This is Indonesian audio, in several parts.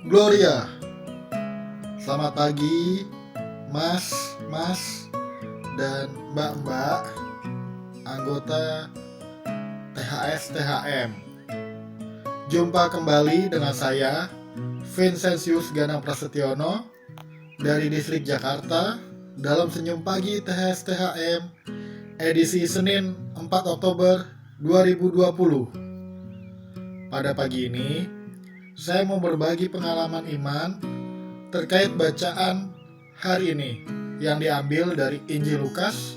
Gloria, selamat pagi Mas dan Mbak anggota THS THM. Jumpa kembali dengan saya Vincentius Ganang Prasetyono dari Distrik Jakarta dalam Senyum Pagi THS THM edisi Senin 4 Oktober 2020. Pada pagi ini saya mau berbagi pengalaman iman terkait bacaan hari ini yang diambil dari Injil Lukas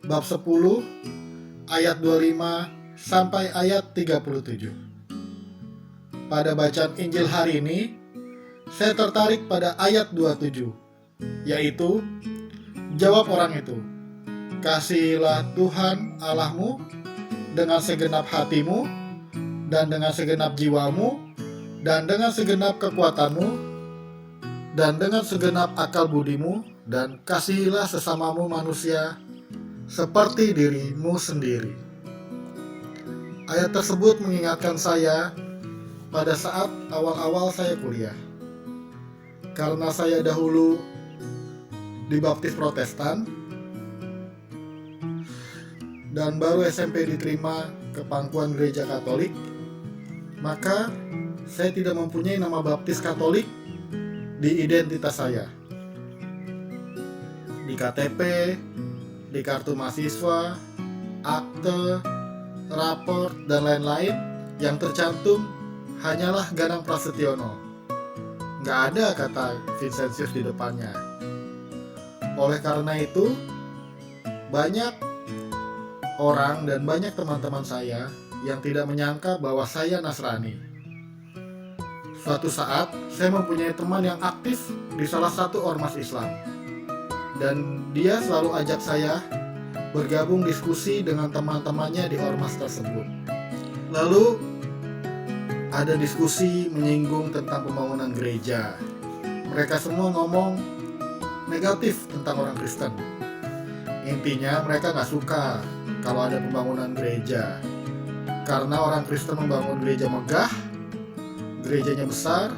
bab 10 ayat 25 sampai ayat 37. Pada bacaan Injil hari ini saya tertarik pada ayat 27, yaitu jawab orang itu, kasihilah Tuhan Allahmu dengan segenap hatimu dan dengan segenap jiwamu dan dengan segenap kekuatanmu, dan dengan segenap akal budimu, dan kasihilah sesamamu manusia seperti dirimu sendiri. Ayat tersebut mengingatkan saya pada saat awal-awal saya kuliah. Karena saya dahulu dibaptis Protestan dan baru SMP diterima ke pangkuan gereja Katolik, maka saya tidak mempunyai nama baptis Katolik di identitas saya, di KTP, di kartu mahasiswa, akte, raport, dan lain-lain. Yang tercantum hanyalah Ganang Prasetyono. Nggak ada kata Vincentius di depannya. Oleh karena itu, banyak orang dan banyak teman-teman saya yang tidak menyangka bahwa saya Nasrani. Suatu saat, saya mempunyai teman yang aktif di salah satu ormas Islam. Dan dia selalu ajak saya bergabung diskusi dengan teman-temannya di ormas tersebut. Lalu, ada diskusi menyinggung tentang pembangunan gereja. Mereka semua ngomong negatif tentang orang Kristen. Intinya mereka gak suka kalau ada pembangunan gereja. Karena orang Kristen membangun gereja megah, gerejanya besar,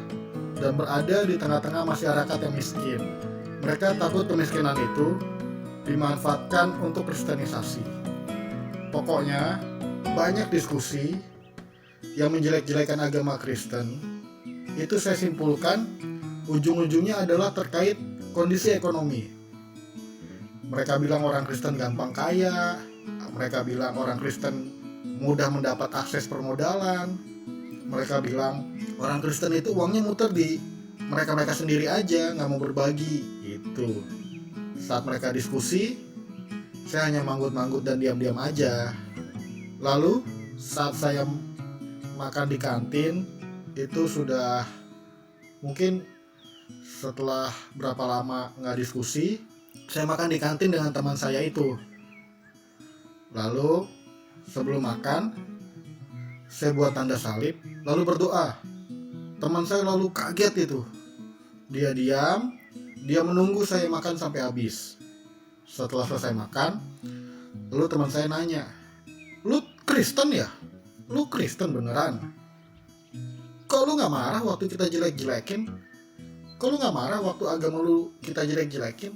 dan berada di tengah-tengah masyarakat yang miskin. Mereka takut kemiskinan itu dimanfaatkan untuk kristenisasi. Pokoknya, banyak diskusi yang menjelek-jelekan agama Kristen. Itu saya simpulkan, ujung-ujungnya adalah terkait kondisi ekonomi. Mereka bilang orang Kristen gampang kaya, mereka bilang orang Kristen mudah mendapat akses permodalan, mereka bilang orang Kristen itu uangnya muter di mereka sendiri aja, nggak mau berbagi gitu. Saat mereka diskusi, saya hanya manggut-manggut dan diam-diam aja. Lalu saat saya makan di kantin, itu sudah mungkin setelah berapa lama nggak diskusi, saya makan di kantin dengan teman saya itu. Lalu sebelum makan, saya buat tanda salib, lalu berdoa. Teman saya lalu kaget itu. Dia diam, dia menunggu saya makan sampai habis. Setelah selesai makan, lalu teman saya nanya, "Lu Kristen ya? Lu Kristen beneran? Kok lu gak marah waktu kita jelek-jelekin? Kok lu gak marah waktu agama lu kita jelek-jelekin?"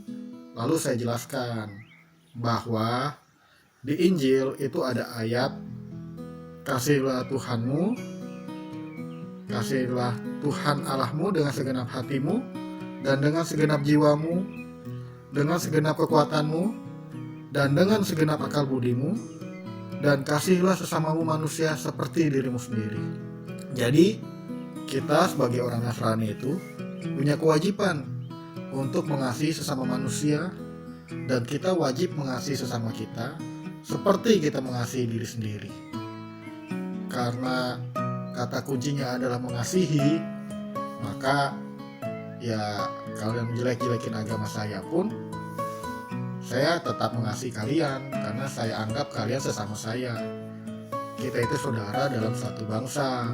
Lalu saya jelaskan bahwa di Injil itu ada ayat, kasihilah Tuhanmu, kasihilah Tuhan Allahmu dengan segenap hatimu dan dengan segenap jiwamu, dengan segenap kekuatanmu, dan dengan segenap akal budimu, dan kasihilah sesamamu manusia seperti dirimu sendiri. Jadi, kita sebagai orang Nasrani itu punya kewajiban untuk mengasihi sesama manusia, dan kita wajib mengasihi sesama kita seperti kita mengasihi diri sendiri. Karena kata kuncinya adalah mengasihi, maka ya kalian menjelek-jelekin agama saya pun, saya tetap mengasihi kalian karena saya anggap kalian sesama saya. Kita itu saudara dalam satu bangsa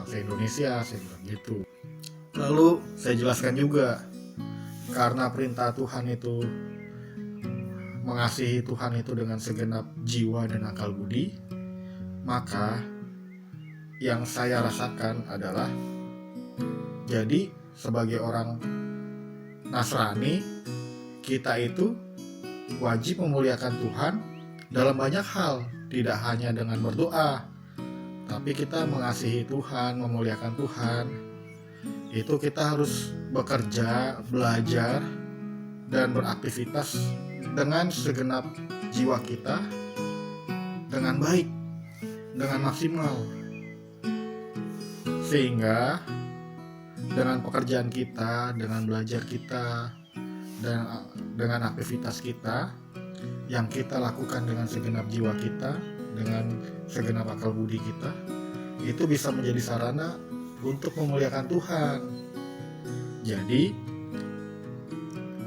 Indonesia, saya bilang gitu. Lalu saya jelaskan juga, karena perintah Tuhan itu mengasihi Tuhan itu dengan segenap jiwa dan akal budi, maka yang saya rasakan adalah Jadi sebagai orang Nasrani, kita itu wajib memuliakan Tuhan dalam banyak hal, tidak hanya dengan berdoa, tapi kita mengasihi Tuhan, memuliakan Tuhan. Itu kita harus bekerja, belajar, dan beraktivitas dengan segenap jiwa kita, dengan baik, dengan maksimal. Sehingga dengan pekerjaan kita, dengan belajar kita, dan dengan aktivitas kita yang kita lakukan dengan segenap jiwa kita, dengan segenap akal budi kita, itu bisa menjadi sarana untuk memuliakan Tuhan. Jadi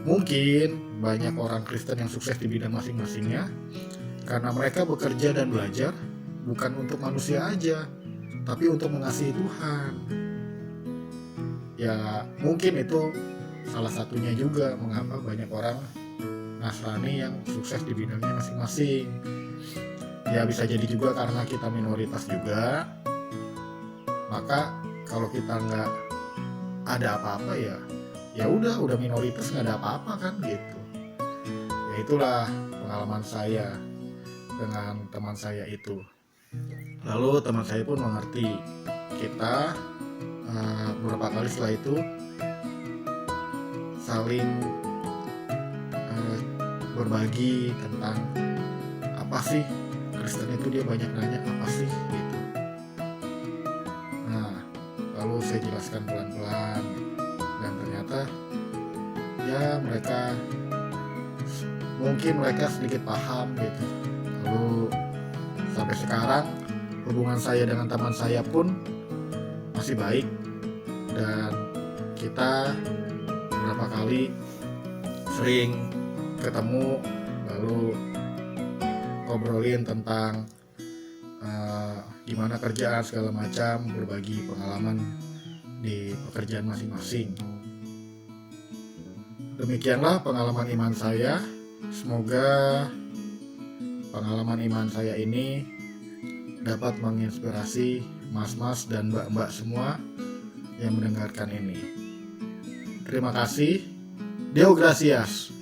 mungkin banyak orang Kristen yang sukses di bidang masing-masingnya karena mereka bekerja dan belajar bukan untuk manusia aja, tapi untuk mengasihi Tuhan. Ya mungkin itu salah satunya juga mengapa banyak orang Nasrani yang sukses di bidangnya masing-masing. Ya bisa jadi juga karena kita minoritas juga. Maka kalau kita nggak ada apa-apa ya udah minoritas, nggak ada apa-apa kan gitu. Ya itulah pengalaman saya dengan teman saya itu. Lalu teman saya pun mengerti. Kita beberapa kali setelah itu saling berbagi tentang apa sih Kristen itu, dia banyak nanya apa sih gitu. Nah lalu saya jelaskan pelan-pelan dan ternyata ya mungkin mereka sedikit paham gitu. Lalu sampai sekarang hubungan saya dengan teman saya pun masih baik, dan kita beberapa kali sering ketemu lalu ngobrolin tentang gimana kerjaan segala macam, berbagi pengalaman di pekerjaan masing-masing. Demikianlah pengalaman iman saya. Semoga pengalaman iman saya ini dapat menginspirasi mas-mas dan mbak-mbak semua yang mendengarkan ini. Terima kasih. Deo Gracias.